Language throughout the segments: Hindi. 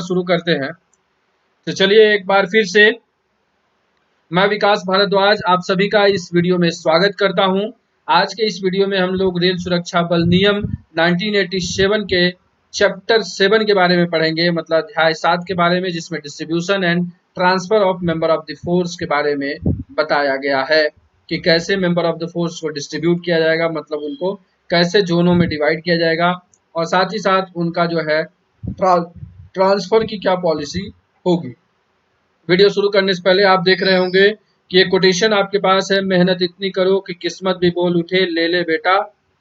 शुरू करते हैं। तो चलिए एक बार फिर से मैं विकास भारद्वाज आप सभी का इस वीडियो में स्वागत करता हूं। आज के इस वीडियो में हम लोग रेल सुरक्षा बल नियम 1987 के चैप्टर 7 के बारे में पढ़ेंगे, मतलब अध्याय 7 के बारे में, जिसमें distribution and transfer of member of the force के बारे में बताया गया है कि कैसे मेंबर ऑफ द फोर्स को डिस्ट्रीब्यूट किया जाएगा, मतलब उनको कैसे जोनों में डिवाइड किया जाएगा और साथ ही साथ उनका जो है ट्रांसफर की क्या पॉलिसी होगी। वीडियो शुरू करने से पहले आप देख रहे होंगे कि ये कोटेशन आपके पास है, मेहनत इतनी करो कि किस्मत भी बोल उठे, ले ले बेटा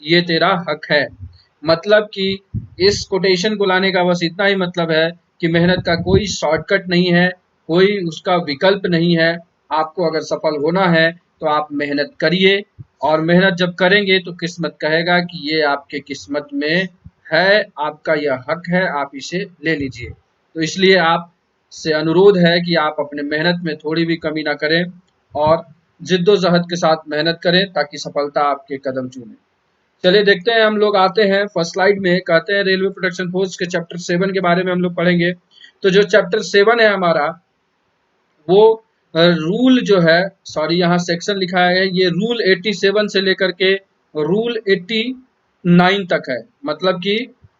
ये तेरा हक है। मतलब कि इस कोटेशन को लाने का बस इतना ही मतलब है कि मेहनत का कोई शॉर्टकट नहीं है, कोई उसका विकल्प नहीं है। आपको अगर सफल होना है तो आप मेहनत करिए, और मेहनत जब करेंगे तो किस्मत कहेगा कि ये आपके किस्मत में है, आपका यह हक है, आप इसे ले लीजिए। तो इसलिए आप से अनुरोध है कि आप अपने मेहनत में थोड़ी भी कमी ना करें और जिद्दोजहद के साथ मेहनत करें ताकि सफलता आपके कदम चूमे। चलिए देखते हैं, हम लोग आते हैं फर्स्ट स्लाइड में। कहते हैं रेलवे प्रोटेक्शन फोर्स के चैप्टर 7 के बारे में हम लोग पढ़ेंगे। तो जो चैप्टर 7 है हमारा, वो रूल जो है, सॉरी यहाँ सेक्शन लिखा है, ये रूल 87 से लेकर के रूल 89 तक है। मतलब कि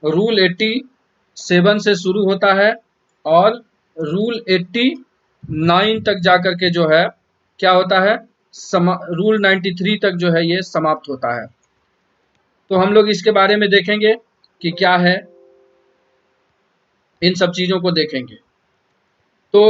रूल 87 से शुरू होता है और रूल 89 तक जाकर के जो है क्या होता है, रूल 93 तक जो है ये समाप्त होता है। तो हम लोग इसके बारे में देखेंगे कि क्या है, इन सब चीजों को देखेंगे। तो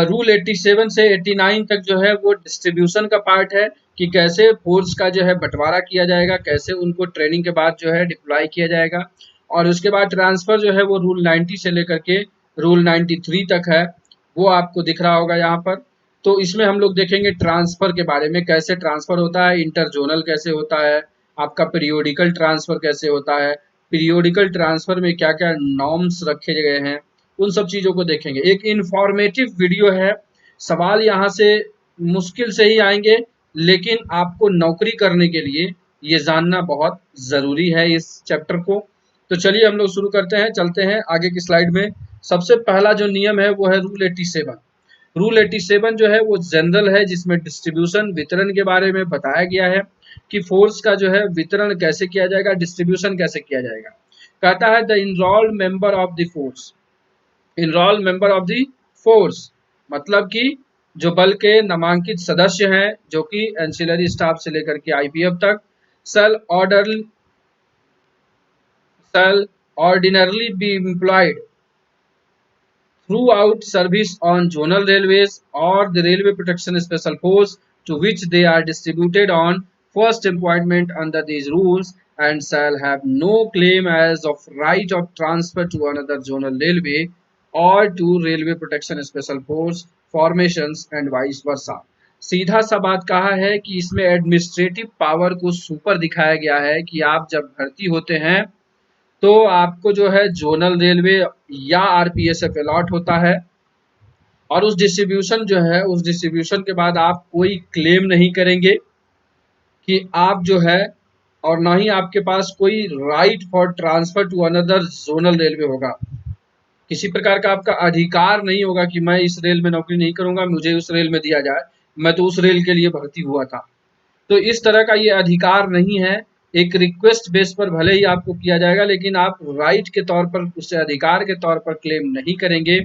रूल 87 से 89 तक जो है वो डिस्ट्रीब्यूशन का पार्ट है कि कैसे फोर्स का जो है बंटवारा किया जाएगा, कैसे उनको ट्रेनिंग के बाद जो है डिप्लॉय किया जाएगा। और उसके बाद ट्रांसफर जो है वो रूल 90 से लेकर के रूल 93 तक है, वो आपको दिख रहा होगा यहाँ पर। तो इसमें हम लोग देखेंगे ट्रांसफर के बारे में, कैसे ट्रांसफर होता है, इंटरजोनल कैसे होता है, आपका पीरियोडिकल ट्रांसफर कैसे होता है, पीरियोडिकल ट्रांसफर में क्या क्या नॉर्म्स रखे गए हैं, उन सब चीजों को देखेंगे। एक इंफॉर्मेटिव वीडियो है, सवाल यहाँ से मुश्किल से ही आएंगे, लेकिन आपको नौकरी करने के लिए ये जानना बहुत जरूरी है इस चैप्टर को। तो चलिए हम लोग शुरू करते हैं, चलते हैं आगे की स्लाइड में। सबसे पहला जो नियम है वो है रूल 87। रूल 87 जो है वो जनरल है, जिसमें डिस्ट्रीब्यूशन वितरण के बारे में बताया गया है कि फोर्स का जो है वितरण कैसे किया जाएगा, डिस्ट्रीब्यूशन कैसे किया जाएगा। कहता है the enrolled member of the force, enrol member of the force मतलब कि जो बल के नामांकित सदस्य हैं, जो कि एंसिलरी स्टाफ से लेकर के आईपीएफ तक, शैल ordinarily be employed throughout service on zonal railways or the railway protection special force to which they are distributed on first appointment under these rules, and shall have no claim as of right of transfer to another zonal railway or to railway protection special force formations and vice versa। सीधा सा बात कहा है कि इसमें एडमिनिस्ट्रेटिव पावर को सुपर दिखाया गया है कि आप जब भर्ती होते हैं तो आपको जो है जोनल रेलवे या आरपीएसएफ अलॉट होता है, और उस डिस्ट्रीब्यूशन जो है, उस डिस्ट्रीब्यूशन के बाद आप कोई क्लेम नहीं करेंगे कि आप जो है, और ना ही आपके पास कोई right for transfer to another zonal railway होगा। किसी प्रकार का आपका अधिकार नहीं होगा कि मैं इस रेल में नौकरी नहीं करूंगा, मुझे उस रेल में दिया जाए, मैं तो उस रेल के लिए भर्ती हुआ था। तो इस तरह का ये अधिकार नहीं है। एक रिक्वेस्ट बेस पर भले ही आपको किया जाएगा, लेकिन आप राइट के तौर पर, उससे अधिकार के तौर पर क्लेम नहीं करेंगे।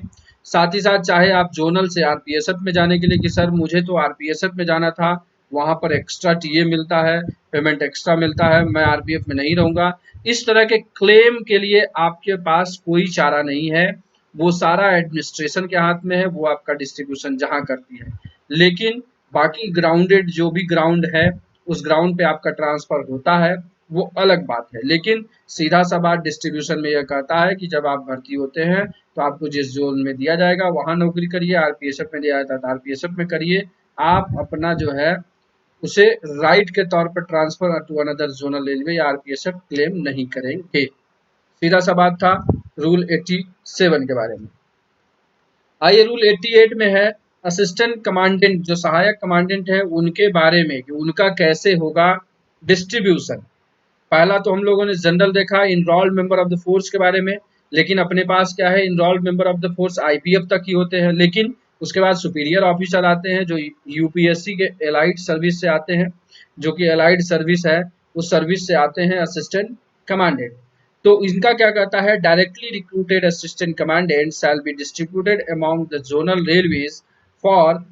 साथ ही साथ चाहे आप जोनल से आरपीएसएफ में जाने के लिए कि सर मुझे तो आरपीएसएफ में जाना था, वहां पर एक्स्ट्रा टीए मिलता है, पेमेंट एक्स्ट्रा मिलता है, मैं आरपीएफ में नहीं रहूंगा, इस तरह के क्लेम के लिए आपके पास कोई चारा नहीं है। वो सारा एडमिनिस्ट्रेशन के हाथ में है, वो आपका डिस्ट्रीब्यूशन जहां करती है। लेकिन बाकी ग्राउंडेड जो भी ग्राउंड है, उस ग्राउंड पे आपका ट्रांसफर होता है, वो अलग बात है। लेकिन सीधा सा बात डिस्ट्रीब्यूशन में यह कहता है कि जब आप भर्ती होते हैं तो आपको जिस जोन में दिया जाएगा वहां नौकरी करिए, आरपीएसएफ में दिया जाता है तो आरपीएसएफ में करिए। आप अपना जो है उसे राइट के तौर पर transfer to another zonal railway या आरपीएसएफ क्लेम नहीं करेंगे। सीधा सा बात था रूल 87 के बारे में। आइए रूल 88 में है असिस्टेंट कमांडेंट, जो सहायक कमांडेंट है उनके बारे में कि उनका कैसे होगा डिस्ट्रीब्यूशन। पहला तो हम लोगों ने जनरल देखा, enrolled member of the force के बारे में। लेकिन अपने पास क्या है, enrolled member of the force IPF तक ही होते हैं, लेकिन उसके बाद सुपीरियर ऑफिसर आते हैं जो यूपीएससी के एलाइड सर्विस से आते हैं, जो कि एलाइड सर्विस है, उस सर्विस से आते हैं असिस्टेंट कमांडेंट। तो इनका क्या कहता है, directly recruited assistant commandant shell be distributed among the zonal railways for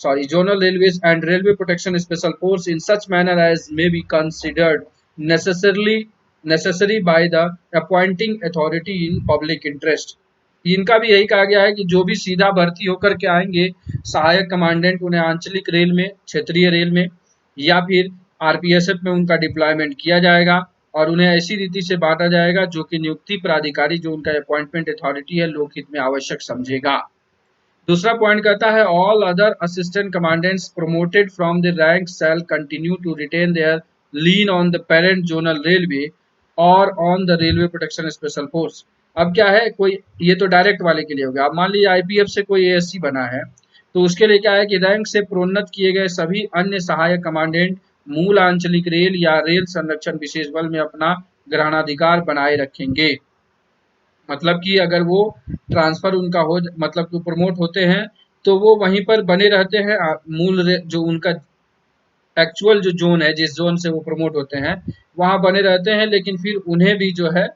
zonal railways and railway protection special force in such manner as may be considered necessary by the appointing authority in public interest। इनका भी यही कहा गया है कि जो भी सीधा भर्ती होकर के आएंगे सहायक कमांडेंट, उन्हें आंचलिक रेल में, क्षेत्रीय रेल में या फिर आरपीएसएफ में उनका डिप्लॉयमेंट किया जाएगा और उन्हें ऐसी रीति से बांटा जाएगा जो कि नियुक्ति प्राधिकारी, जो उनका अपॉइंटमेंट अथॉरिटी है, लोकहित में आवश्यक समझेगा। दूसरा पॉइंट कहता है all other assistant commandants promoted from the rank shall continue to retain their lien on the parent zonal railway और on the railway protection special force. अब क्या है, कोई ये तो डायरेक्ट वाले के लिए हो गया। अब मान लीजिए आईपीएफ से कोई एएससी बना है तो उसके लिए क्या है कि रैंक से प्रोन्नत किए गए सभी अन्य सहायक कमांडेंट मूल आंचलिक रेल या रेल संरक्षण विशेष बल में अपना ग्रहणाधिकार बनाए रखेंगे। मतलब कि अगर वो ट्रांसफर उनका हो, मतलब कि प्रमोट होते हैं तो वो वहीं पर बने रहते हैं, मूल जो उनका एक्चुअल जो जोन है, जिस जोन से वो प्रमोट होते हैं वहां बने रहते हैं, लेकिन फिर उन्हें भी जो है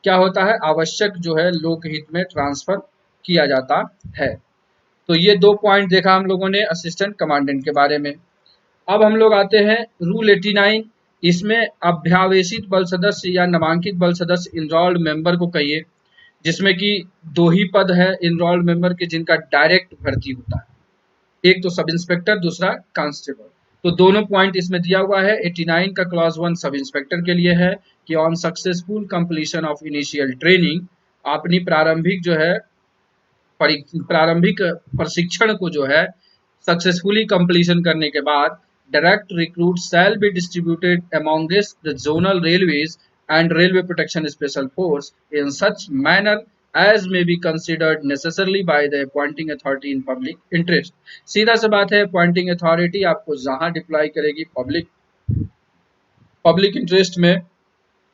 क्या होता है, आवश्यक जो है लोकहित में ट्रांसफर किया जाता है। तो ये दो पॉइंट देखा हम लोगों ने असिस्टेंट कमांडेंट के बारे में। अब हम लोग आते हैं रूल 89। इसमें अभ्यावेशित बल सदस्य या नामांकित बल सदस्य इनरोल्ड मेंबर को कहिए, जिसमें कि दो ही पद है इनरोल्ड मेंबर के जिनका डायरेक्ट भर्ती होता है, एक तो सब इंस्पेक्टर, दूसरा कांस्टेबल। तो दोनों पॉइंट इसमें दिया हुआ है। 89 का क्लॉज 1 सब इंस्पेक्टर के लिए है कि on successful completion of initial training, अपनी प्रारंभिक जो है प्रारंभिक प्रशिक्षण को जो है सक्सेसफुली कंप्लीशन करने के बाद direct recruit shall be distributed amongst the zonal railways and railway protection special force in such manner as may be considered necessarily by the appointing authority in public interest। सीधा सा बात है, appointing authority आपको जहां डिप्लॉय करेगी पब्लिक इंटरेस्ट में,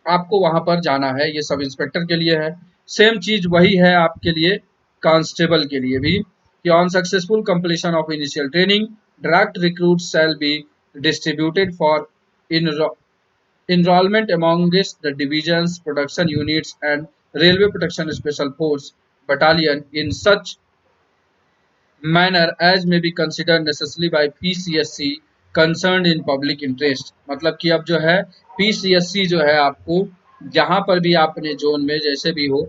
आपको वहां पर जाना है। ये सब इंस्पेक्टर के लिए है। सेम चीज वही है आपके लिए कांस्टेबल के लिए भी कि on successful completion of initial training direct recruit shall be distributed for enrollment amongst the divisions, production units and railway protection special force battalion in such manner as may be considered necessary by PCSC concerned in public interest। मतलब कि अब जो है PCSC जो है आपको जहां पर भी आपने जोन में जैसे भी हो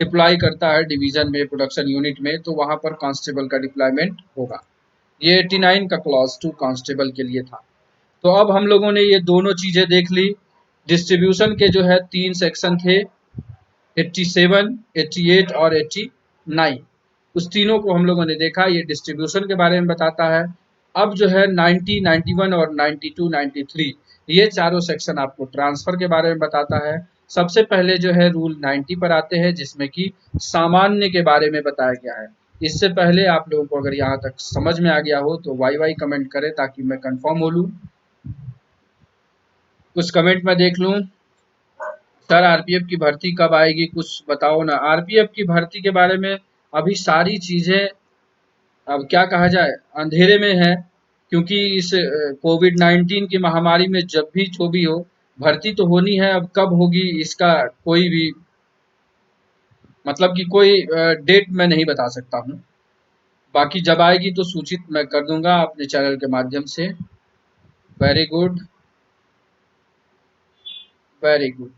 डिप्लॉय करता है, डिवीजन में, प्रोडक्शन यूनिट में, तो वहां पर कांस्टेबल का डिप्लॉयमेंट होगा। ये 89 का क्लॉज 2 कांस्टेबल के लिए था। तो अब हम लोगों ने ये दोनों चीजें देख ली। डिस्ट्रीब्यूशन के जो है 3 सेक्शन थे, 87, 88 और 89। उस तीनों को हम लोगों ने देखा। ये डिस्ट्रीब्यूशन के बारे में बताता है। अब जो है 90, 91 और 92, 93 ये चारों सेक्शन आपको ट्रांसफर के बारे में बताता है। सबसे पहले जो है रूल 90 पर आते हैं, जिसमें कि सामान्य के बारे में बताया गया है। इससे पहले आप लोगों को अगर यहाँ तक समझ में आ गया हो तो वाई कमेंट करें ताकि मैं कंफर्म हो लूँ। कुछ कमेंट में देख लूं। सर आरपीएफ की भर्ती कब आएगी, कुछ बताओ ना। आरपीएफ की भर्ती के बारे में अभी सारी चीजें, अब क्या कहा जाए, अंधेरे में है, क्योंकि इस कोविड-19 की महामारी में जब भी जो भी हो भर्ती तो होनी है। अब कब होगी इसका कोई भी मतलब कि कोई डेट मैं नहीं बता सकता हूँ। बाकी जब आएगी तो सूचित मैं कर दूंगा अपने चैनल के माध्यम से। Very good, very good,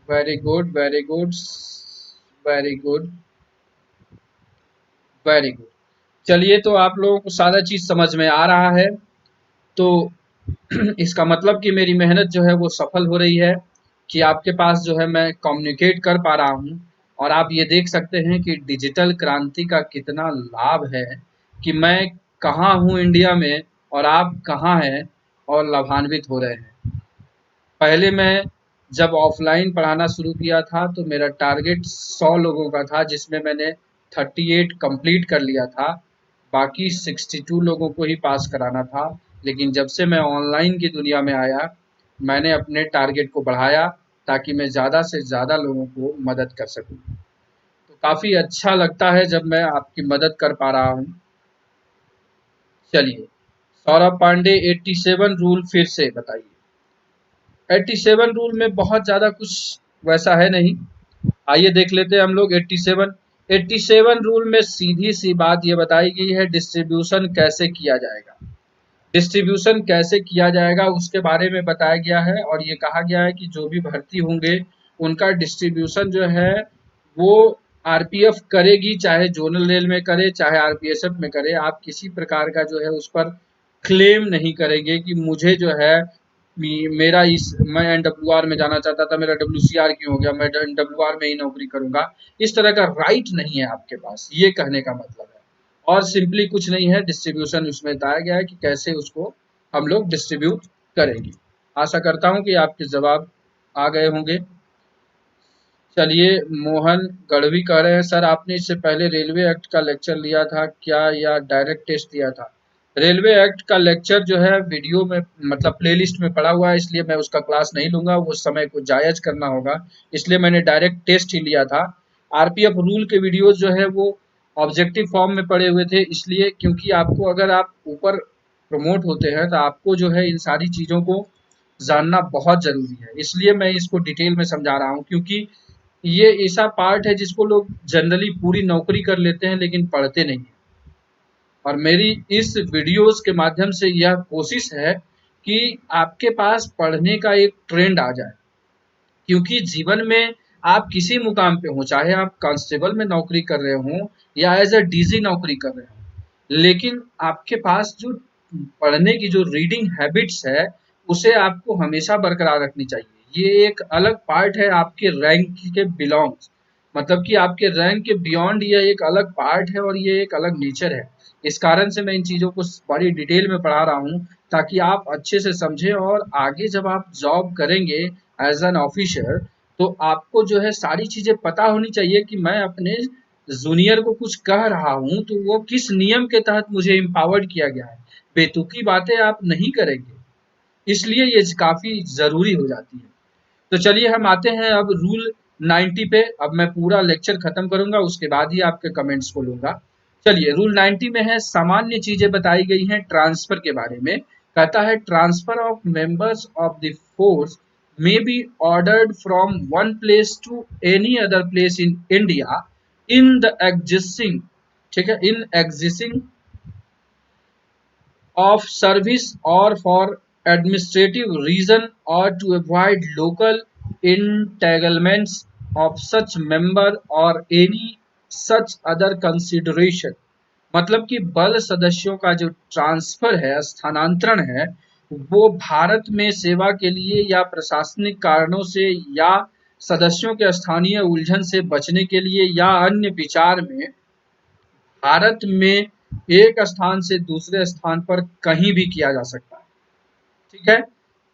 very good, very good, very good, very good. चलिए, तो आप लोगों को सारा चीज समझ में आ रहा है, तो इसका मतलब कि मेरी मेहनत जो है वो सफल हो रही है कि आपके पास जो है मैं कम्युनिकेट कर पा रहा हूँ। और आप ये देख सकते हैं कि डिजिटल क्रांति का कितना लाभ है कि मैं कहाँ हूँ इंडिया में और आप कहाँ हैं और लाभान्वित हो रहे हैं। पहले मैं जब ऑफलाइन पढ़ाना शुरू किया था तो मेरा टारगेट 100 लोगों का था, जिसमें मैंने 38 कंप्लीट कर लिया था, बाकी 62 लोगों को ही पास कराना था। लेकिन जब से मैं ऑनलाइन की दुनिया में आया, मैंने अपने टारगेट को बढ़ाया ताकि मैं ज़्यादा से ज़्यादा लोगों को मदद कर सकूं। तो काफ़ी अच्छा लगता है जब मैं आपकी मदद कर पा रहा हूं। चलिए, सौरभ पांडे 87 रूल फिर से बताइए। 87 रूल में बहुत ज़्यादा कुछ वैसा है नहीं, आइए देख लेते हैं हम लोग। 87 रूल में सीधी सी बात ये बताई गई है, डिस्ट्रीब्यूशन कैसे किया जाएगा। डिस्ट्रीब्यूशन कैसे किया जाएगा उसके बारे में बताया गया है, और ये कहा गया है कि जो भी भर्ती होंगे उनका डिस्ट्रीब्यूशन जो है वो आरपीएफ करेगी, चाहे जोनल रेल में करे चाहे आरपीएसएफ में करे। आप किसी प्रकार का जो है उस पर क्लेम नहीं करेंगे कि मुझे जो है मेरा इस मैं एनडब्ल्यूआर में जाना चाहता था, मेरा डब्ल्यूसीआर क्यों हो गया, मैं एनडब्ल्यूआर में ही नौकरी करूंगा। इस तरह का राइट नहीं है आपके पास, ये कहने का मतलब है। और सिंपली कुछ नहीं है, डिस्ट्रीब्यूशन उसमें बताया गया है कि कैसे उसको हम लोग डिस्ट्रीब्यूट करेंगे। आशा करता हूं कि आपके जवाब आ गए होंगे। चलिए, मोहन गढ़वी कह रहे हैं सर आपने इससे पहले रेलवे एक्ट का लेक्चर लिया था क्या या डायरेक्ट टेस्ट दिया था? रेलवे एक्ट का लेक्चर जो है वीडियो में मतलब प्लेलिस्ट में पड़ा हुआ है, इसलिए मैं उसका क्लास नहीं लूंगा, वो समय को जायज करना होगा, इसलिए मैंने डायरेक्ट टेस्ट ही लिया था। आरपीएफ रूल के वीडियोज जो है वो ऑब्जेक्टिव फॉर्म में पड़े हुए थे, इसलिए क्योंकि आपको अगर आप ऊपर प्रमोट होते हैं तो आपको जो है इन सारी चीज़ों को जानना बहुत ज़रूरी है, इसलिए मैं इसको डिटेल में समझा रहा हूँ। क्योंकि ये ऐसा पार्ट है जिसको लोग जनरली पूरी नौकरी कर लेते हैं लेकिन पढ़ते नहीं हैं। और मेरी इस वीडियोस के माध्यम से यह कोशिश है कि आपके पास पढ़ने का एक ट्रेंड आ जाए, क्योंकि जीवन में आप किसी मुकाम पे हो, चाहे आप कांस्टेबल में नौकरी कर रहे हो या एज अ डीजी नौकरी कर रहे हो, लेकिन आपके पास जो पढ़ने की जो रीडिंग हैबिट्स है उसे आपको हमेशा बरकरार रखनी चाहिए। ये एक अलग पार्ट है आपके रैंक के बिलोंग्स, मतलब कि आपके रैंक के बियॉन्ड ये एक अलग पार्ट है और ये एक अलग नेचर है। इस कारण से मैं इन चीज़ों को बड़ी डिटेल में पढ़ा रहा हूँ ताकि आप अच्छे से समझें, और आगे जब आप जॉब करेंगे एज एन ऑफिसर तो आपको जो है सारी चीज़ें पता होनी चाहिए कि मैं अपने जूनियर को कुछ कह रहा हूँ तो वो किस नियम के तहत मुझे एम्पावर्ड किया गया है। बेतुकी बातें आप नहीं करेंगे, इसलिए ये काफ़ी ज़रूरी हो जाती है। तो चलिए हम आते हैं अब रूल 90 पे। अब मैं पूरा लेक्चर खत्म करूंगा, उसके बाद ही आपके कमेंट्स को लूंगा। चलिए, रूल 90 में है सामान्य चीजें बताई गई हैं ट्रांसफर के बारे में। कहता है transfer of members of the force may be ordered from one place to any other place in India in the existing, ठीक है, in existing of service or for administrative reason or to avoid local entanglements of such member or any such other consideration। मतलब कि बल सदस्यों का जो ट्रांसफर है, स्थानांतरण है, वो भारत में सेवा के लिए या प्रशासनिक कारणों से या सदस्यों के स्थानीय उलझन से बचने के लिए या अन्य विचार में भारत में एक स्थान से दूसरे स्थान पर कहीं भी किया जा सकता है। ठीक है,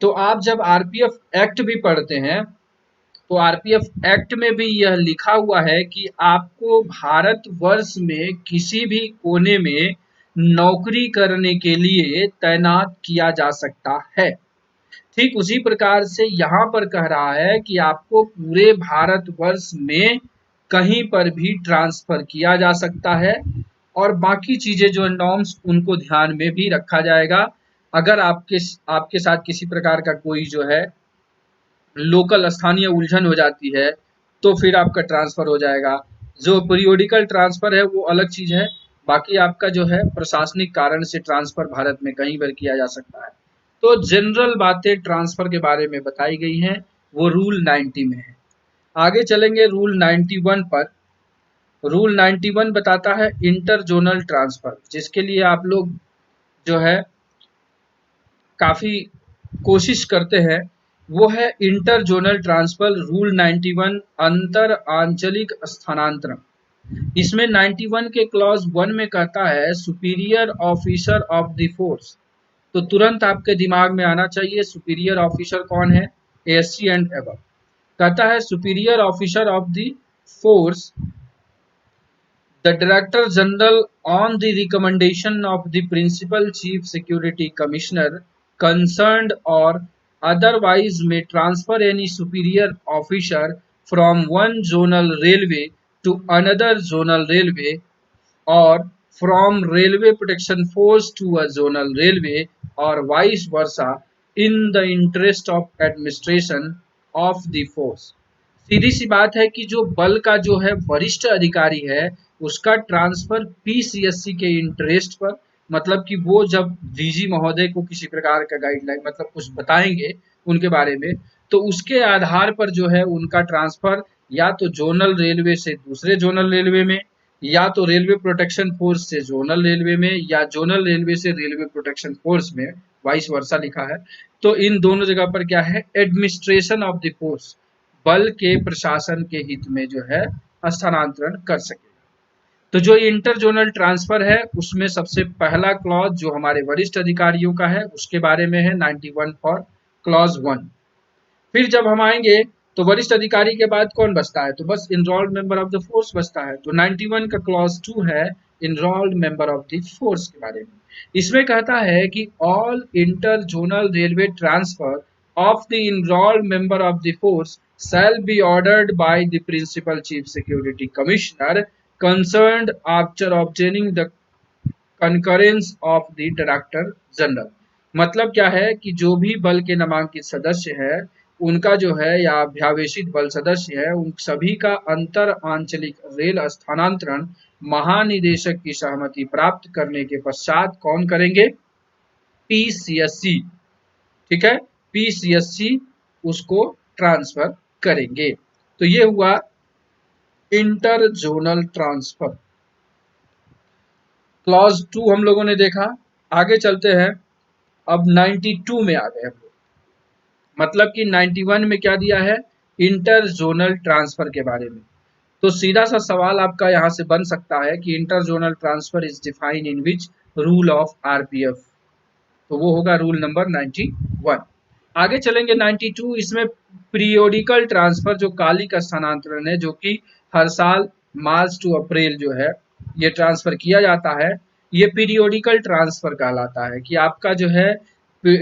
तो आप जब आरपीएफ एक्ट भी पढ़ते हैं तो आरपीएफ एक्ट में भी यह लिखा हुआ है कि आपको भारतवर्ष में किसी भी कोने में नौकरी करने के लिए तैनात किया जा सकता है। ठीक उसी प्रकार से यहाँ पर कह रहा है कि आपको पूरे भारतवर्ष में कहीं पर भी ट्रांसफर किया जा सकता है, और बाकी चीजें जो नॉर्म्स उनको ध्यान में भी रखा जाएगा। अगर आपके साथ किसी प्रकार का कोई जो है लोकल स्थानीय उलझन हो जाती है तो फिर आपका ट्रांसफर हो जाएगा। जो पीरियोडिकल ट्रांसफर है वो अलग चीज है, बाकी आपका जो है प्रशासनिक कारण से ट्रांसफर भारत में कहीं पर किया जा सकता है। तो जनरल बातें ट्रांसफर के बारे में बताई गई हैं, वो रूल 90 में है। आगे चलेंगे रूल 91 पर। रूल 91 बताता है इंटर जोनल ट्रांसफर, जिसके लिए आप लोग जो है काफी कोशिश करते हैं, वो है इंटर जोनल ट्रांसफर। रूल 91 अंतर आंचलिक स्थानांतरण। इसमें 91 के क्लॉज 1 में कहता है superior officer of the force. तो तुरंत आपके दिमाग में आना चाहिए सुपीरियर ऑफिसर कौन है, एएससी एंड एबव। कहता है superior officer of the force the Director General on the recommendation of the Principal Chief Security Commissioner concerned or otherwise may transfer any superior officer from one zonal railway to another zonal railway or from railway protection force to a zonal railway or vice versa in the interest of administration of the force। सीधी सी बात है कि जो बल का जो है वरिष्ठ अधिकारी है उसका ट्रांसफर पीसीएससी के इंटरेस्ट पर, मतलब कि वो जब डीजी महोदय को किसी प्रकार का गाइडलाइन मतलब कुछ बताएंगे उनके बारे में, तो उसके आधार पर जो है उनका ट्रांसफर या तो जोनल रेलवे से दूसरे जोनल रेलवे में, या तो रेलवे प्रोटेक्शन फोर्स से जोनल रेलवे में, या जोनल रेलवे से रेलवे प्रोटेक्शन फोर्स में, वाइस वर्सा लिखा है। तो इन दोनों जगह पर क्या है, एडमिनिस्ट्रेशन ऑफ द फोर्स, बल के प्रशासन के हित में जो है स्थानांतरण कर सके। तो जो इंटर जोनल ट्रांसफर है उसमें सबसे पहला क्लॉज जो हमारे वरिष्ठ अधिकारियों का है उसके बारे में है 91 फॉर क्लॉज 1। फिर जब हम आएंगे तो वरिष्ठ अधिकारी के बाद कौन बचता है, तो बस enrolled member of the force बचता है। तो 91 का क्लॉज 2 है enrolled member of the force के बारे में। इसमें कहता है कि all inter zonal railway transfer of the enrolled member of the force shall be ordered by the principal chief security commissioner concerned after obtaining the concurrence of the director general। मतलब क्या है कि जो भी बल के नामांकित सदस्य है उनका जो है या अभ्यावेशित बल सदस्य है उन सभी का अंतर आंचलिक रेल स्थानांतरण महानिदेशक की सहमति प्राप्त करने के पश्चात कौन करेंगे, पीसीएससी। ठीक है, पीसीएससी उसको ट्रांसफर करेंगे। तो ये हुआ इंटर जोनल ट्रांसफर। क्लॉज 2 हम लोगों ने देखा। आगे चलते हैं, अब 92 में आ गए हम लोग। मतलब कि 91 में क्या दिया है, इंटर जोनल ट्रांसफर के बारे में। तो सीधा सा सवाल आपका यहां से बन सकता है कि inter zonal transfer is defined in which rule of RPF, तो वो होगा रूल नंबर 91। आगे चलेंगे 92, इसमें पीरियोडिकल ट्रांसफर जो कालिक स्थानांतरण है जो कि हर साल मार्च टू अप्रैल जो है ये ट्रांसफर किया जाता है, ये पीरियोडिकल ट्रांसफर कहलाता है कि आपका जो है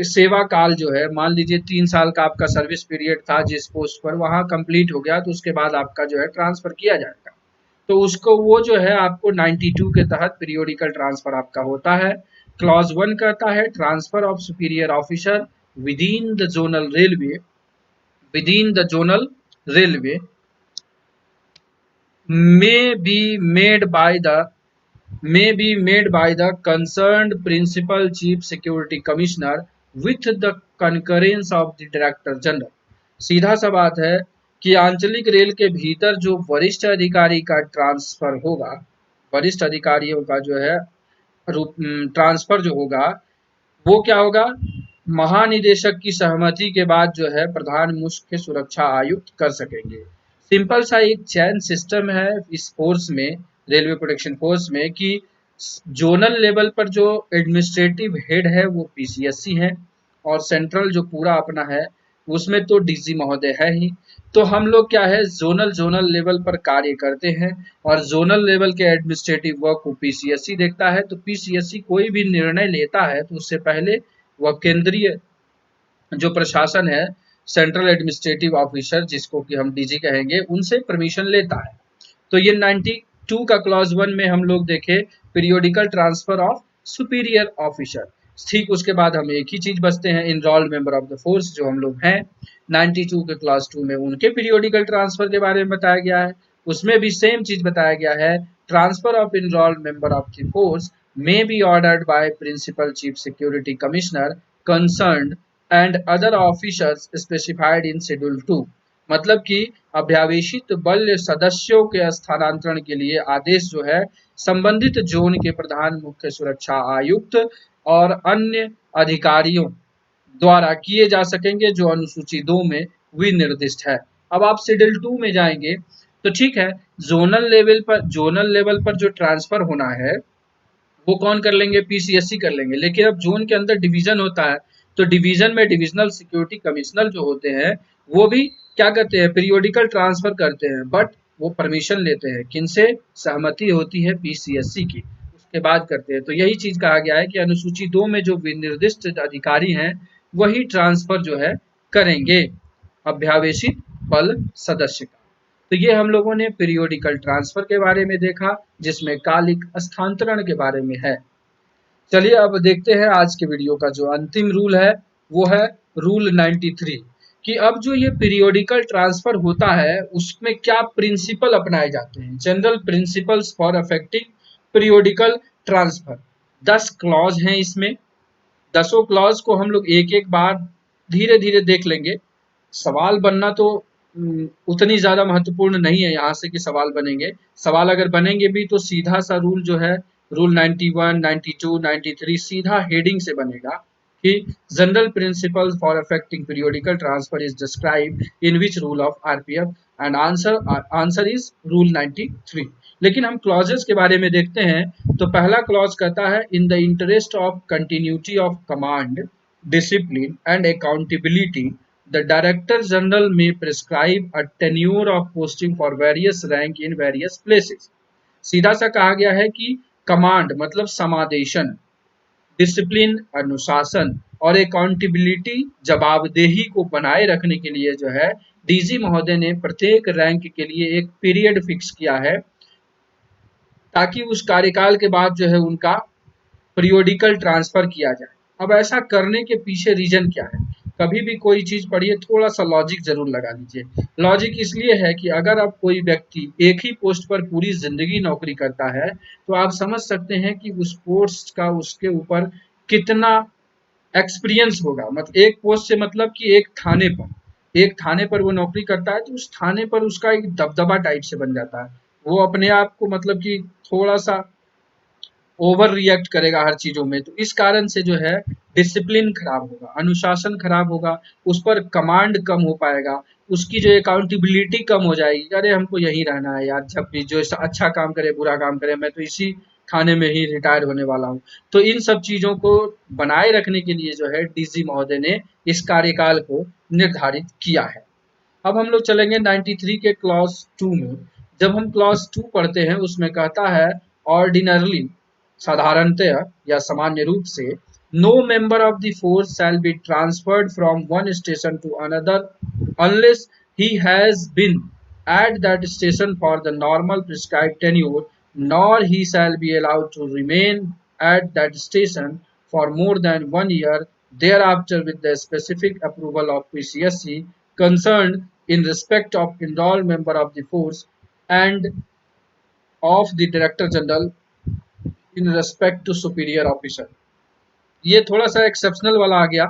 सेवा काल जो है, मान लीजिए 3 साल का आपका सर्विस पीरियड था जिस पोस्ट पर, वहां कंप्लीट हो गया तो उसके बाद आपका जो है ट्रांसफर किया जाएगा। तो उसको वो जो है आपको 92 के तहत पीरियोडिकल ट्रांसफर आपका होता है। क्लॉज 1 कहता है transfer of superior officer within the zonal railway may be made by the concerned principal chief security commissioner with the concurrence of the director general। सीधा सा बात है कि आंचलिक रेल के भीतर जो वरिष्ठ अधिकारी का ट्रांसफर होगा, वरिष्ठ अधिकारियों का जो है ट्रांसफर जो होगा वो क्या होगा, महानिदेशक की सहमति के बाद जो है प्रधान मुख्य सुरक्षा आयुक्त कर सकेंगे। सिंपल सा एक चैन सिस्टम है इस फोर्स में, रेलवे प्रोटेक्शन फोर्स में, कि जोनल लेवल पर जो एडमिनिस्ट्रेटिव हेड है वो पीसीएससी है और सेंट्रल जो पूरा अपना है उसमें तो डीजी महोदय है ही। तो हम लोग क्या है जोनल लेवल पर कार्य करते हैं और जोनल लेवल के एडमिनिस्ट्रेटिव वर्क को पीसीएससी देखता है। तो पीसीएससी कोई भी निर्णय लेता है तो उससे पहले वह केंद्रीय जो प्रशासन है, सेंट्रल एडमिनिस्ट्रेटिव ऑफिसर जिसको कि हम डीजी कहेंगे, उनसे परमिशन लेता है। तो ये 92 का क्लॉज 1 में हम लोग देखे periodical transfer of superior officer. ठीक, उसके बाद हम एक ही चीज बचते हैं, enrolled member of the force जो हम लोग हैं 92 के क्लॉज 2 में उनके पीरियोडिकल ट्रांसफर के बारे में बताया गया है। उसमें भी सेम चीज बताया गया है, transfer of enrolled member of the force may be ordered by principal chief security commissioner concerned and other officers specified in schedule 2। मतलब कि अभ्यावेशित बल सदस्यों के स्थानांतरण के लिए आदेश जो है संबंधित जोन के प्रधान मुख्य सुरक्षा आयुक्त और अन्य अधिकारियों द्वारा किए जा सकेंगे जो अनुसूची 2 में विनिर्दिष्ट है। अब आप शेड्यूल 2 में जाएंगे तो ठीक है, जोनल लेवल पर जो ट्रांसफर होना है वो कौन कर लेंगे, पीसीएससी कर लेंगे। लेकिन अब जोन के अंदर डिवीजन होता है तो डिवीजन में डिविजनल सिक्योरिटी कमिश्नर जो होते हैं वो भी क्या करते हैं, पीरियोडिकल ट्रांसफर करते हैं, बट वो परमिशन लेते हैं, किनसे, सहमति होती है पीसीएससी की, उसके बाद करते हैं। तो यही चीज कहा गया है कि अनुसूची 2 में जो विनिर्दिष्ट अधिकारी हैं वही ट्रांसफर जो है करेंगे अभ्यावेशित बल सदस्य का। तो ये हम लोगों ने पीरियोडिकल ट्रांसफर के बारे में देखा, जिसमें कालिक स्थानांतरण के बारे में है। चलिए अब देखते हैं आज के वीडियो का जो अंतिम रूल है, वो है रूल 93, कि अब जो ये पीरियोडिकल ट्रांसफर होता है उसमें क्या प्रिंसिपल अपनाए जाते हैं। General principles for affecting periodical transfer. 10 clause हैं इसमें। 10 क्लॉज को हम लोग एक एक बार धीरे धीरे देख लेंगे। सवाल बनना तो उतनी ज्यादा महत्वपूर्ण नहीं है यहाँ से कि सवाल बनेंगे। सवाल अगर बनेंगे भी तो सीधा सा रूल जो है रूल 91, 92, 93 सीधा हेडिंग से बनेगा कि general principle for affecting periodical transfer is described in which rule of RPF and answer is rule 93। लेकिन हम क्लॉजेस के बारे में देखते हैं। तो पहला क्लॉज कहता है in the interest of continuity of command, discipline and accountability the Director General may prescribe a tenure of posting for various rank in various places। सीधा सा कहा गया है कि कमांड मतलब समादेशन, डिसिप्लिन अनुशासन और अकाउंटेबिलिटी जवाबदेही को बनाए रखने के लिए जो है डीजी महोदय ने प्रत्येक रैंक के लिए एक पीरियड फिक्स किया है, ताकि उस कार्यकाल के बाद जो है उनका पीरियोडिकल ट्रांसफर किया जाए। अब ऐसा करने के पीछे रीजन क्या है? कभी भी कोई चीज पढ़िए थोड़ा सा लॉजिक जरूर लगा लीजिए। लॉजिक इसलिए है कि अगर अब कोई व्यक्ति एक ही पोस्ट पर पूरी जिंदगी नौकरी करता है तो आप समझ सकते हैं कि उस पोस्ट का उसके ऊपर कितना एक्सपीरियंस होगा। मतलब एक पोस्ट से मतलब कि एक थाने पर वो नौकरी करता है तो उस थाने पर उसका एक दबदबा टाइप से बन जाता है। वो अपने आप को मतलब कि थोड़ा सा ओवर रिएक्ट करेगा हर चीजों में। तो इस कारण से जो है डिसिप्लिन खराब होगा, अनुशासन खराब होगा, उस पर कमांड कम हो पाएगा, उसकी जो अकाउंटेबिलिटी कम हो जाएगी। अरे हमको यहीं रहना है यार, जब भी जो अच्छा काम करे बुरा काम करे, मैं तो इसी थाने में ही रिटायर होने वाला हूँ। तो इन सब चीजों को बनाए रखने के लिए जो है डीजी महोदय ने इस कार्यकाल को निर्धारित किया है। अब हम लोग चलेंगे 93 के क्लॉज 2 में। जब हम क्लॉज 2 पढ़ते हैं उसमें कहता है ऑर्डिनरली, साधारणतया या सामान्य रूप से, no member of the force shall be transferred from one station to another unless he has been at that station for the normal prescribed tenure, nor he shall be allowed to remain at that station for more than 1 year thereafter with the specific approval of PCSC concerned in respect of enrolled member of the force and of the Director General in respect to superior officer। ये थोड़ा सा एक्सेप्शनल वाला आ गया।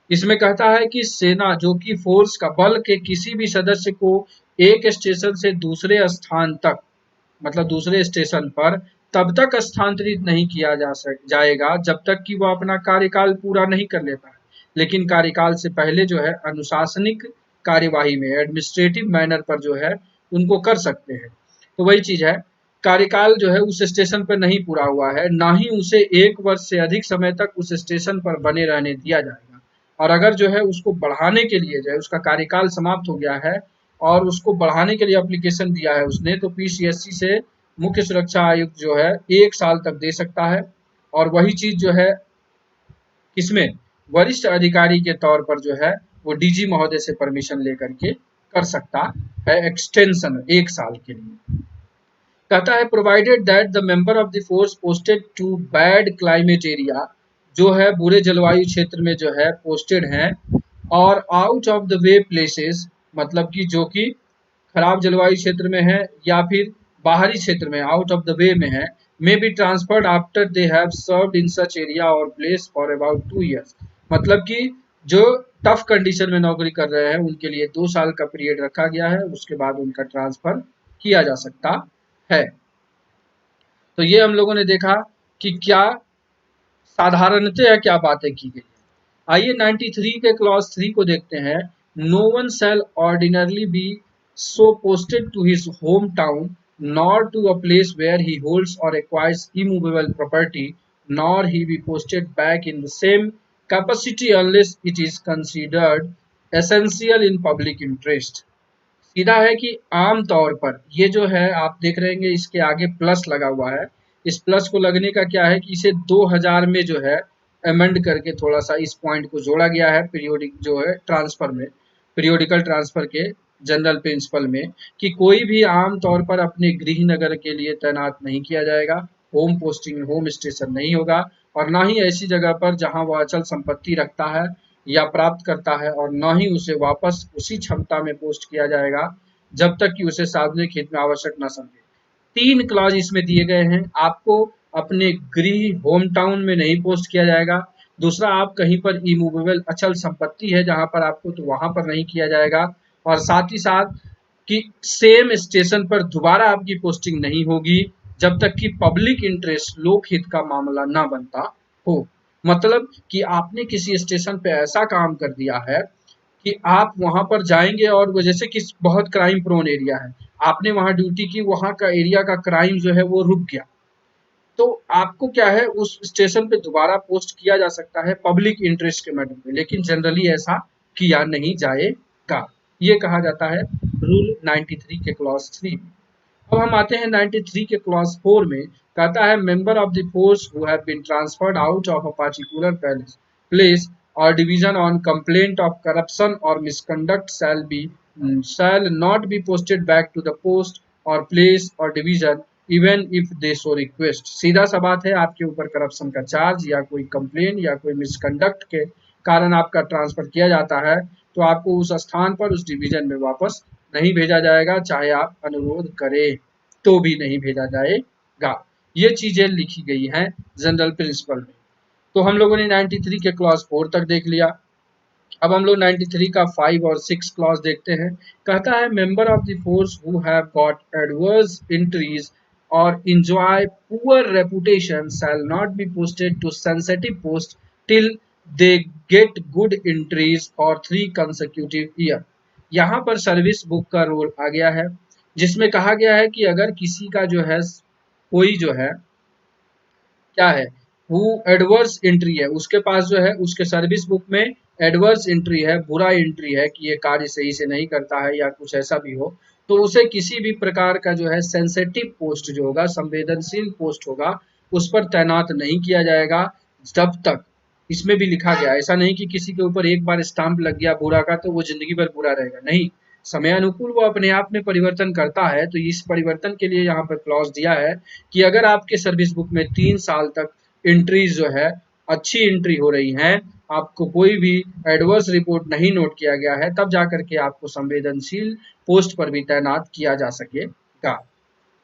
इसमें कहता है कि सेना जो कि फोर्स का बल के किसी भी सदस्य को एक स्टेशन से दूसरे स्थान तक मतलब दूसरे स्टेशन पर तब तक स्थानांतरित नहीं किया जाएगा जब तक कि वह अपना कार्यकाल पूरा नहीं कर लेता है। लेकिन कार्यकाल से पहले जो है अनुशासनिक कार्यवाही में एडमिनिस्ट्रेटिव मैनर पर जो है उनको कर सकते हैं। तो वही चीज है, कार्यकाल जो है उस स्टेशन पर नहीं पूरा हुआ है, ना ही उसे 1 वर्ष से अधिक समय तक उस स्टेशन पर बने रहने दिया जाएगा। और अगर जो है उसको बढ़ाने के लिए जो है उसका कार्यकाल समाप्त हो गया है और उसको बढ़ाने के लिए एप्लीकेशन दिया है उसने, तो पीसीएससी से मुख्य सुरक्षा आयुक्त जो है 1 साल तक दे सकता है। और वही चीज जो है इसमें वरिष्ठ अधिकारी के तौर पर जो है वो डीजी महोदय से परमिशन लेकर के कर सकता है एक्सटेंशन 1 साल के लिए। कहता है provided that the member of the force posted to bad climate area, जो है बुरे जलवायु क्षेत्र में जो है पोस्टेड हैं, और out of the way places, मतलब कि जो कि खराब जलवायु क्षेत्र में है या फिर बाहरी क्षेत्र में आउट ऑफ द वे में है, may be transferred after they have served in such area और प्लेस फॉर अबाउट 2 years। मतलब कि जो टफ कंडीशन में नौकरी कर रहे हैं उनके लिए 2 साल का पीरियड रखा गया है, उसके बाद उनका ट्रांसफर किया जा सकता है। तो ये हम लोगों ने देखा कि क्या साधारणतया क्या बातें की गई। आइए 93 के क्लॉज 3 को देखते हैं। No one shall ordinarily be so posted to his hometown nor to a place where he holds or acquires immovable property, nor he be posted back in the same capacity unless it is considered essential in public interest। सीधा है कि आम तौर पर ये जो है आप देख रहे हैं इसके आगे प्लस लगा हुआ है। इस प्लस को लगने का क्या है कि इसे 2000 में जो है अमेंड करके थोड़ा सा इस पॉइंट को जोड़ा गया है पीरियोडिक जो है ट्रांसफर में, पीरियोडिकल ट्रांसफर के जनरल प्रिंसिपल में, कि कोई भी आम तौर पर अपने गृह नगर के लिए तैनात नहीं किया जाएगा, होम पोस्टिंग होम स्टेशन नहीं होगा, और ना ही ऐसी जगह पर जहां वह अचल संपत्ति रखता है या प्राप्त करता है, और न ही उसे वापस उसी क्षमता में पोस्ट किया जाएगा जब तक कि उसे सार्वजनिक हित में आवश्यक न समझे। 3 क्लॉज इसमें दिए गए हैं। आपको अपने गृह होम टाउन में नहीं पोस्ट किया जाएगा। दूसरा, आप कहीं पर इमूवेबल अचल संपत्ति है जहां पर आपको, तो वहां पर नहीं किया जाएगा। और साथ ही साथ कि सेम स्टेशन पर दोबारा आपकी पोस्टिंग नहीं होगी जब तक कि पब्लिक इंटरेस्ट लोक हित का मामला ना बनता हो। मतलब कि आपने किसी स्टेशन पे ऐसा काम कर दिया है कि आप वहां पर जाएंगे और वो जैसे कि बहुत क्राइम प्रोन एरिया है, आपने वहां ड्यूटी की, वहां का एरिया का क्राइम जो है वो रुक गया, तो आपको क्या है उस स्टेशन पे दोबारा पोस्ट किया जा सकता है पब्लिक इंटरेस्ट के मैटर में, लेकिन जनरली ऐसा किया नहीं जाएगा। ये कहा जाता है रूल 93 के क्लॉज 3 में। अब हम आते हैं 93 के क्लॉज 4 में। कहता है member of the force who have been transferred out of a particular place or division on complaint of corruption or misconduct shall not be posted back to the post or place or division even if they so request। सीधा सा बात है, आपके ऊपर करप्शन का चार्ज या कोई कंप्लेन या कोई मिसकंडक्ट के कारण आपका ट्रांसफर किया जाता है, तो आपको उस स्थान पर उस डिवीजन में वापस नहीं भेजा जाएगा, चाहे आप अनुरोध करें तो भी नहीं भेजा जाएगा। ये चीजें लिखी गई हैं जनरल प्रिंसिपल में। तो हम लोगों ने 93 के क्लॉज 4 तक देख लिया। अब हम लोग 93 का 5 और 6 क्लॉज देखते हैं। कहता है member of the force who have got adverse entries और enjoy poor reputation shall not be posted to sensitive post till they get good entries for 3 consecutive year। यहाँ पर सर्विस बुक का रोल आ गया है, जिसमें कहा गया है कि अगर किसी का जो है कोई जो है क्या है वो एडवर्स एंट्री है, उसके पास जो है उसके सर्विस बुक में एडवर्स एंट्री है, बुरा एंट्री है कि ये कार्य सही से नहीं करता है या कुछ ऐसा भी हो, तो उसे किसी भी प्रकार का जो है सेंसिटिव पोस्ट जो होगा, संवेदनशील पोस्ट होगा, उस पर तैनात नहीं किया जाएगा जब तक, इसमें भी लिखा गया, ऐसा नहीं कि किसी के ऊपर एक बार स्टाम्प लग गया बुरा का तो वो जिंदगी भर बुरा रहेगा, नहीं, समय अनुकूल वो अपने आप में परिवर्तन करता है। तो इस परिवर्तन के लिए यहाँ पर क्लॉज दिया है कि अगर आपके सर्विस बुक में 3 साल तक एंट्रीज जो है अच्छी एंट्री हो रही हैं, आपको कोई भी एडवर्स रिपोर्ट नहीं नोट किया गया है, तब जाकर के आपको संवेदनशील पोस्ट पर भी तैनात किया जा सकेगा।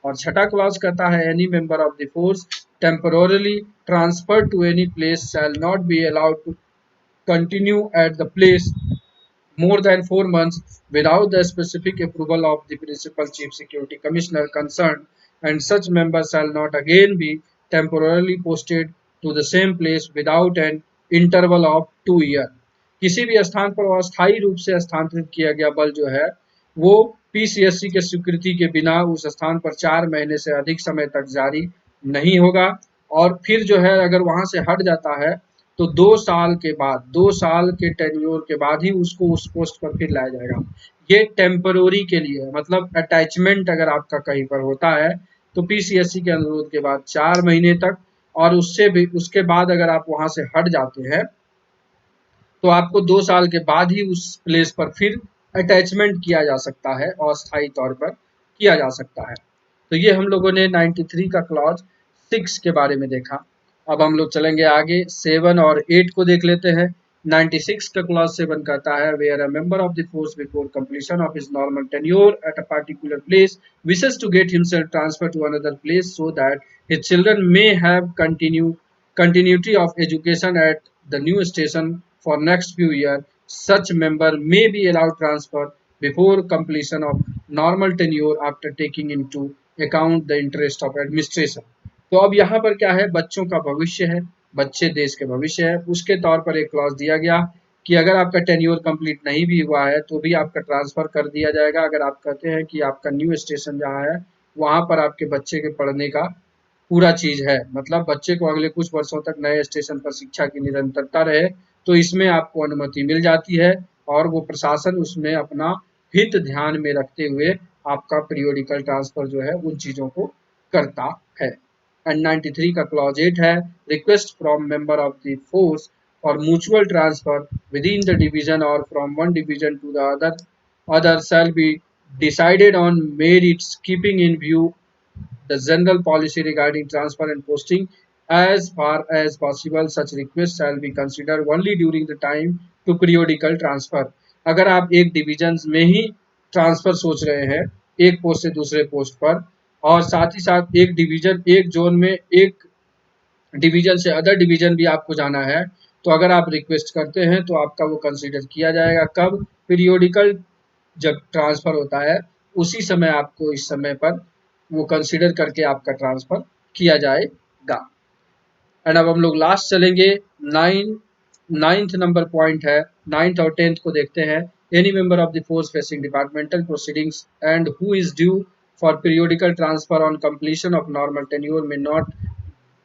और छठा क्लॉज कहता है any member of the force temporarily transferred to any place shall not be allowed to continue at the place more than 4 months without the specific approval of the principal chief security commissioner concerned, and such member shall not again be temporarily posted to the same place without an interval of 2 years। किसी भी स्थान पर अस्थायी रूप से स्थानांतरित किया गया बल जो है वो पीसीएससी के स्वीकृति के बिना उस स्थान पर 4 महीने से अधिक समय तक जारी नहीं होगा, और फिर जो है अगर वहां से हट जाता है तो 2 साल के बाद, 2 साल के टेन्योर के बाद ही उसको उस पोस्ट पर फिर लाया जाएगा। ये टेम्पररी के लिए है, मतलब अटैचमेंट अगर आपका कहीं पर होता है तो पीसीएससी के अनुरोध के बाद 4 महीने तक, और उससे भी उसके बाद अगर आप वहां से हट जाते हैं तो आपको 2 साल के बाद ही उस प्लेस पर फिर अटैचमेंट किया जा सकता है, अस्थायी तौर पर किया जा सकता है। तो ये हम लोगों ने 93 का क्लॉज 6 के बारे में देखा। अब हम लोग चलेंगे आगे 7 और 8 को देख लेते हैं। 96 का क्लॉज 7 कहता है where a member of the force before completion of his normal tenure at a particular place wishes to get himself transfer to another place so that his children may have continuity of education at the new station for next few years, such member may be allowed transfer before completion of normal tenure after taking into account the interest of administration। तो अब यहाँ पर क्या है, बच्चों का भविष्य है, बच्चे देश के भविष्य है, उसके तौर पर एक क्लॉज दिया गया कि अगर आपका टेन्योर कंप्लीट नहीं भी हुआ है तो भी आपका ट्रांसफर कर दिया जाएगा। अगर आप कहते हैं कि आपका न्यू स्टेशन जहाँ है वहां पर आपके बच्चे के पढ़ने का पूरा चीज है, मतलब बच्चे को अगले कुछ वर्षों तक नए स्टेशन पर शिक्षा की निरंतरता रहे, तो इसमें आपको अनुमति मिल जाती है, और वो प्रशासन उसमें अपना हित ध्यान में रखते हुए आपका पीरियोडिकल ट्रांसफर जो है उन चीजों को करता है। एंड 93 का क्लॉज 8 है request from member of the force और mutual transfer within the division और from one division to the other shall be decided on merits keeping in view the general policy regarding transfer and posting. As far as possible, such requests shall be considered only during the time to periodical transfer. अगर आप एक डिवीजन में ही ट्रांसफर सोच रहे हैं एक पोस्ट से दूसरे पोस्ट पर और साथ ही साथ एक डिवीजन एक जोन में एक डिवीजन से अदर डिवीजन भी आपको जाना है तो अगर आप रिक्वेस्ट करते हैं तो आपका वो कंसीडर किया जाएगा कब पीरियोडिकल जब ट्रांसफर होता है उसी समय आपको इस समय पर वो कंसीडर करके आपका ट्रांसफर किया जाएगा। एंड अब हम लोग लास्ट चलेंगे नाइन्थ नंबर पॉइंट है नाइन्थ और 10th को देखते हैं। Any member of the force facing departmental proceedings and who is due for periodical transfer on completion of normal tenure में not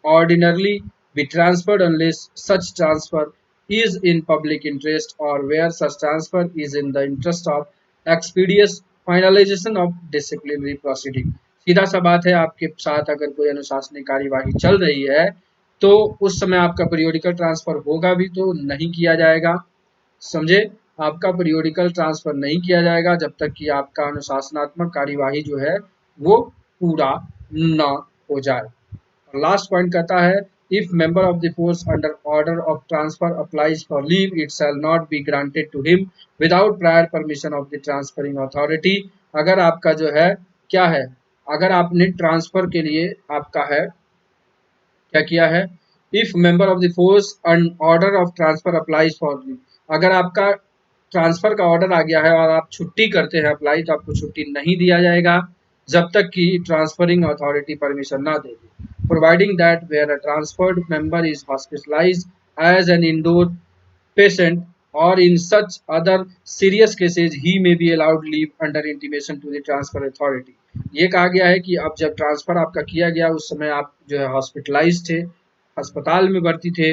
ordinarily be transferred unless such transfer is in public interest or where such transfer is in the interest of expeditious finalization of disciplinary proceeding। सीधा सा बात है आपके साथ अगर कोई अनुशासनिक कार्यवाही चल रही है तो उस समय आपका पीरियोडिकल ट्रांसफर होगा भी तो नहीं किया जाएगा। समझे, आपका पीरियोडिकल ट्रांसफर नहीं किया जाएगा जब तक कि आपका अनुशासनात्मक कार्यवाही जो है वो पूरा न हो जाए। लास्ट पॉइंट कहता है if member of the force under order of transfer applies for leave it shall not be granted to him without prior permission of the transferring authority. अगर आपका जो है क्या है अगर आपने ट्रांसफर के लिए आपका है क्या किया है if member of the force order of transfer applies for leave, अगर आपका ट्रांसफर का ऑर्डर आ गया है और आप छुट्टी करते हैं अप्लाई तो आपको छुट्टी नहीं दिया जाएगा जब तक कि ट्रांसफरिंग अथॉरिटी परमिशन ना देगी। Providing that where a transferred member is hospitalised as an indoor patient or in such other serious cases he may be allowed leave under intimation to the transfer authority। ये कहा गया है कि अब जब ट्रांसफर आपका किया गया उस समय आप जो है हॉस्पिटलाइज थे अस्पताल में भर्ती थे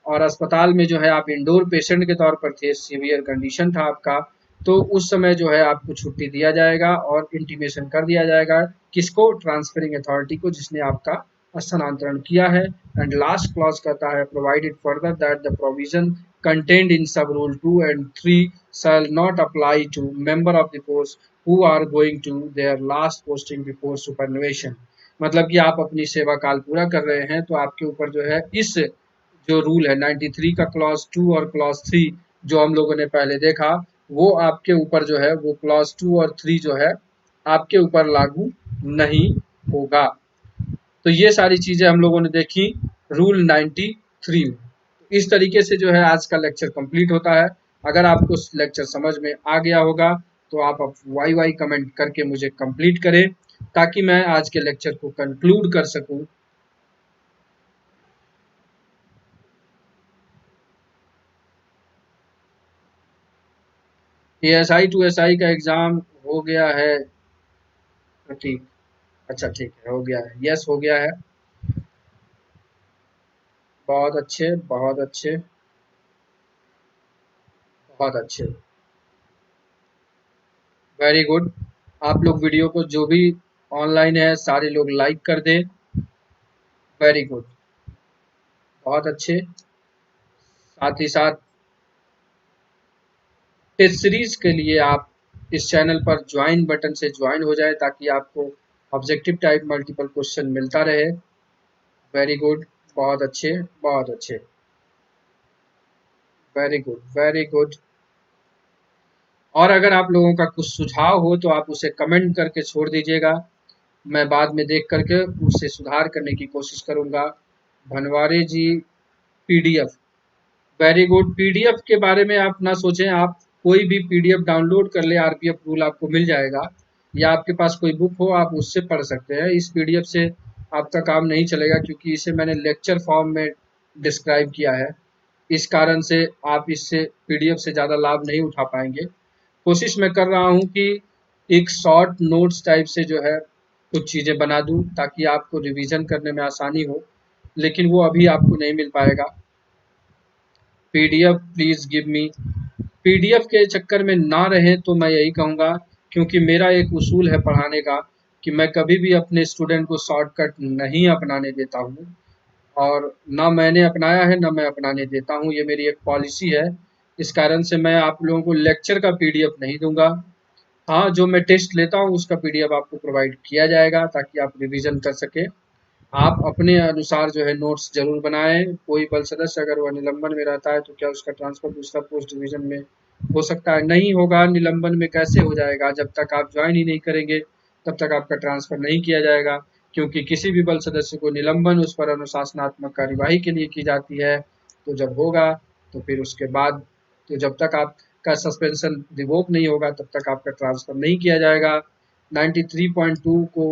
और अस्पताल में जो है आप इंडोर पेशेंट के तौर पर थे सीवियर कंडीशन था आपका तो उस समय जो है आपको छुट्टी दिया जाएगा और इंटीमेशन कर दिया जाएगा किसको ट्रांसफरिंग अथॉरिटी को जिसने आपका स्थानांतरण किया है। एंड लास्ट क्लॉज कहता है provided further that the provision contained in sub rule 2 and 3 shall not apply to member of the force who are going to their last posting before superannuation। मतलब कि आप अपनी सेवा काल पूरा कर रहे हैं तो आपके ऊपर जो है इस जो रूल है 93 का क्लॉज 2 और क्लॉज 3 जो हम लोगों ने पहले देखा वो आपके ऊपर जो है वो क्लॉज 2 और 3 जो है आपके ऊपर लागू नहीं होगा। तो ये सारी चीजें हम लोगों ने देखी रूल 93 में। इस तरीके से जो है आज का लेक्चर कंप्लीट होता है। अगर आपको लेक्चर समझ में आ गया होगा तो आप वाई कमेंट करके मुझे कंप्लीट करें ताकि मैं आज के लेक्चर को कंक्लूड कर सकूं। एएसआई टू एसआई का एग्जाम हो गया है ठीक, अच्छा ठीक है हो गया है, यस हो गया है, बहुत अच्छे बहुत अच्छे बहुत अच्छे, वेरी गुड। आप लोग वीडियो को जो भी ऑनलाइन है सारे लोग लाइक कर दें, वेरी गुड बहुत अच्छे। साथ ही साथ टेस्ट सीरीज के लिए आप इस चैनल पर ज्वाइन बटन से ज्वाइन हो जाए ताकि आपको ऑब्जेक्टिव टाइप मल्टीपल क्वेश्चन मिलता रहे, वेरी गुड बहुत अच्छे बहुत अच्छे, वेरी गुड वेरी गुड। और अगर आप लोगों का कुछ सुझाव हो तो आप उसे कमेंट करके छोड़ दीजिएगा, मैं बाद में देख करके उसे सुधार करने की कोशिश करूंगा। भनवारे जी पीडीएफ, वेरी गुड। पीडीएफ के बारे में आप ना सोचें, आप कोई भी पीडीएफ डाउनलोड कर ले, आरपीएफ रूल आपको मिल जाएगा या आपके पास कोई बुक हो आप उससे पढ़ सकते हैं। इस पीडीएफ से आपका काम नहीं चलेगा क्योंकि इसे मैंने लेक्चर फॉर्म में डिस्क्राइब किया है, इस कारण से आप इससे पीडीएफ से ज़्यादा लाभ नहीं उठा पाएंगे। कोशिश मैं कर रहा हूँ कि एक शॉर्ट नोट्स टाइप से जो है कुछ चीज़ें बना दूँ ताकि आपको रिवीजन करने में आसानी हो, लेकिन वो अभी आपको नहीं मिल पाएगा। PDF please give me, PDF के चक्कर में ना रहें तो मैं यही कहूँगा, क्योंकि मेरा एक उसूल है पढ़ाने का कि मैं कभी भी अपने स्टूडेंट को शॉर्टकट नहीं अपनाने देता हूँ, और ना मैंने अपनाया है ना मैं अपनाने देता हूँ। ये मेरी एक पॉलिसी है। इस कारण से मैं आप लोगों को लेक्चर का पीडीएफ नहीं दूंगा। हाँ, जो मैं टेस्ट लेता हूँ उसका पीडीएफ आपको प्रोवाइड किया जाएगा ताकि आप रिवीजन कर सके। आप अपने अनुसार जो है नोट्स जरूर बनाएं। कोई बल सदस्य अगर वह निलंबन में रहता है तो क्या उसका ट्रांसफर दूसरा पोस्ट डिवीजन में हो सकता है? नहीं होगा। निलंबन में कैसे हो जाएगा? जब तक आप ज्वाइन ही नहीं करेंगे तब तक आपका ट्रांसफर नहीं किया जाएगा, क्योंकि किसी भी बल सदस्य को निलंबन उस पर अनुशासनात्मक कार्यवाही के लिए की जाती है। तो जब होगा तो फिर उसके बाद, तो जब तक आपका सस्पेंशन रिवोक नहीं होगा तब तक आपका ट्रांसफर नहीं किया जाएगा। 93.2 को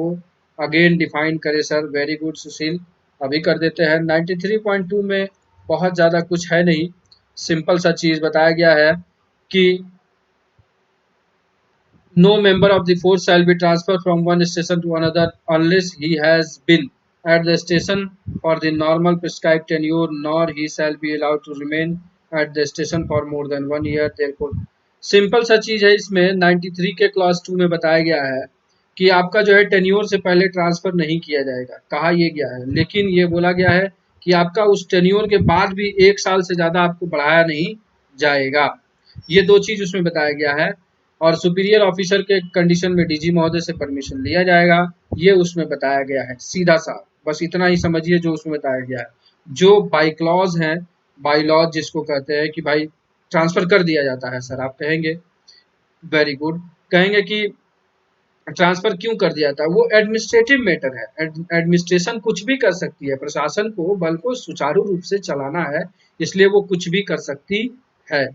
अगेन डिफाइन करे सर। वेरी गुड सुशील, अभी कर देते हैं। 93.2 में बहुत ज़्यादा कुछ है नहीं, सिंपल सा चीज़ बताया गया है कि no member of the force shall be transferred from one station to another unless he has been at the station for the normal prescribed tenure, nor he shall be allowed to remain at the station for more than 1 year. Therefore, simple सा चीज है। इसमें 93 के क्लास 2 में बताया गया है कि आपका जो है टेन्योर से पहले ट्रांसफर नहीं किया जाएगा, कहा यह गया है। लेकिन ये बोला गया है कि आपका उस टेन्योर के बाद भी 1 साल से ज्यादा आपको बढ़ाया नहीं जाएगा। ये दो चीज उसमें बताया गया है। और सुपीरियर ऑफिसर के कंडीशन में डीजी महोदय से परमिशन लिया जाएगा, ये उसमें बताया गया है। सीधा सा बस इतना ही समझिए जो उसमें बताया गया है। जो बाई क्लॉज है, बाई लॉज जिसको कहते हैं कि भाई ट्रांसफर कर दिया जाता है सर, आप कहेंगे वेरी गुड, कहेंगे कि ट्रांसफर क्यों कर दिया था? वो एडमिनिस्ट्रेटिव मैटर है। एडमिनिस्ट्रेशन कुछ भी कर सकती है, प्रशासन को बल को सुचारू रूप से चलाना है, इसलिए वो कुछ भी कर सकती है।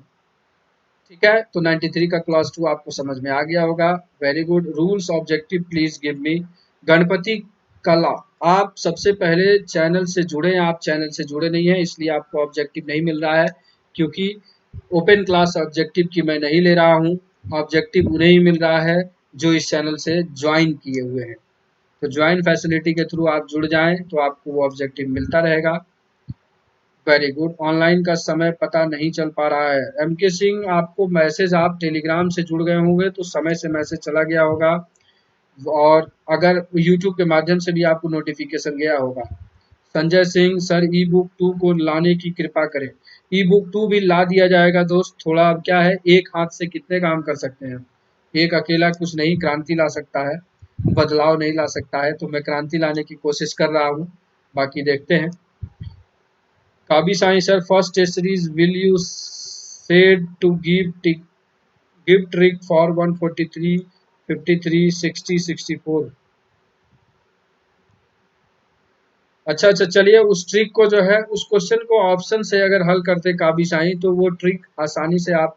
ठीक है, तो 93 का क्लॉज 2 आपको समझ में आ गया होगा। Very good. Rules objective please give me. Ganpati कला, आप सबसे पहले चैनल से जुड़े हैं, आप चैनल से जुड़े नहीं हैं इसलिए आपको ऑब्जेक्टिव नहीं मिल रहा है, क्योंकि ओपन क्लास ऑब्जेक्टिव की मैं नहीं ले रहा हूँ। ऑब्जेक्टिव उन्हें ही मिल रहा है जो इस चैनल से ज्वाइन किए हुए हैं। तो ज्वाइन फैसिलिटी के थ्रू आप जुड़ जाएं तो आपको वो ऑब्जेक्टिव मिलता रहेगा। Very good. ऑनलाइन का समय पता नहीं चल पा रहा है। एम के सिंह, आपको मैसेज, आप टेलीग्राम से जुड़ गए होंगे तो समय से मैसेज चला गया होगा, और अगर यूट्यूब के माध्यम से भी आपको नोटिफिकेशन गया होगा। संजय सिंह, सर ई बुक 2 को लाने की कृपा करें। ई बुक 2 भी ला दिया जाएगा दोस्त। थोड़ा अब क्या है, एक हाथ से कितने काम कर सकते हैं? एक अकेला कुछ नहीं क्रांति ला सकता है, बदलाव नहीं ला सकता है। तो मैं क्रांति लाने की कोशिश कर रहा हूँ, बाकी देखते हैं। Kabi Sai sir, first test series will you said to give trick for 143, 53, 60, 64। अच्छा अच्छा, चलिए उस ट्रिक को जो है, उस क्वेश्चन को ऑप्शन से अगर हल करते काबी साई तो वो ट्रिक आसानी से आप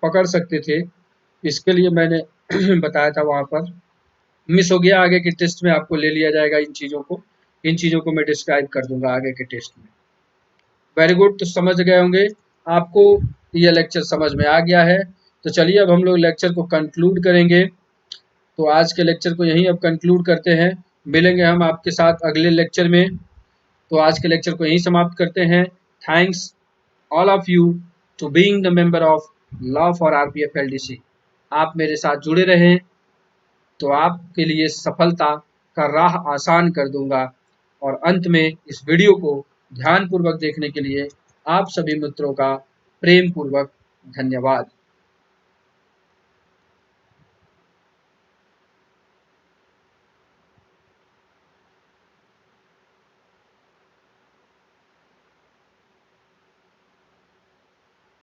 पकड़ सकते थे। इसके लिए मैंने बताया था वहां पर, मिस हो गया। आगे के टेस्ट में आपको ले लिया जाएगा इन चीजों को। इन चीजों को मैं डिस्क्राइब कर दूंगा आगे के टेस्ट में। वेरी गुड, तो समझ गए होंगे आपको, यह लेक्चर समझ में आ गया है। तो चलिए अब हम लोग लेक्चर को कंक्लूड करेंगे। तो आज के लेक्चर को यहीं अब कंक्लूड करते हैं। मिलेंगे हम आपके साथ अगले लेक्चर में। तो आज के लेक्चर को यहीं समाप्त करते हैं। Thanks all of you to being the member of law for RPF LDC. आप मेरे साथ जुड़े रहें तो आपके लिए सफलता का राह आसान कर दूंगा। और अंत में इस वीडियो को ध्यानपूर्वक देखने के लिए आप सभी मित्रों का प्रेम पूर्वक धन्यवाद।